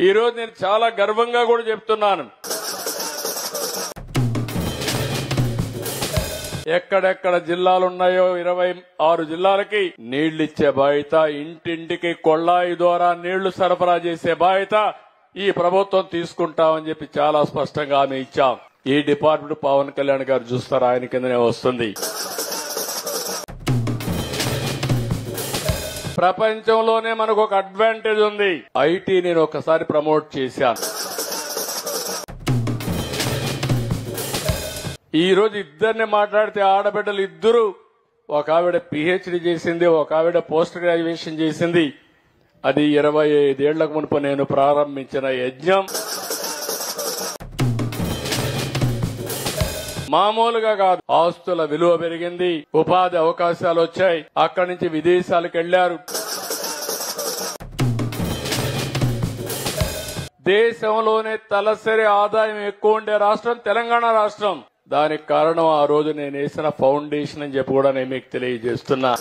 ఈ రోజు నేను చాలా గర్వంగా కూడా చెప్తున్నాను. ఎక్కడెక్కడ జిల్లాలు ఉన్నాయో 26 జిల్లాలకి నీళ్లిచ్చే బాధ్యత, ఇంటింటికి కొళాయి ద్వారా నీళ్లు సరఫరా చేసే బాధ్యత ఈ ప్రభుత్వం తీసుకుంటామని చెప్పి చాలా స్పష్టంగా హామీ ఇచ్చాం. ఈ డిపార్ట్మెంట్ పవన్ కళ్యాణ్ గారు చూస్తారు, ఆయన కిందనే వస్తుంది. ప్రపంచంలోనే మనకు ఒక అడ్వాంటేజ్ ఉంది. ఐటీ నేను ఒకసారి ప్రమోట్ చేశాను. ఈ రోజు ఇద్దరిని మాట్లాడితే ఆడబిడ్డలు ఇద్దరు, ఒక ఆవిడ పిహెచ్డి చేసింది, ఒక ఆవిడ పోస్ట్ గ్రాడ్యుయేషన్ చేసింది. అది 25 ఏళ్లకు మునుపు నేను ప్రారంభించిన యజ్ఞం. మామూలుగా కాదు, ఆస్తుల విలువ పెరిగింది, ఉపాధి అవకాశాలు వచ్చాయి, అక్కడి నుంచి విదేశాలకు వెళ్లారు. దేశంలోనే తలసరి ఆదాయం ఎక్కువ ఉండే రాష్ట్రం తెలంగాణ రాష్ట్రం. దానికి కారణం ఆ రోజు నేను వేసిన ఫౌండేషన్ అని చెప్పి కూడా నేను మీకు తెలియజేస్తున్నా.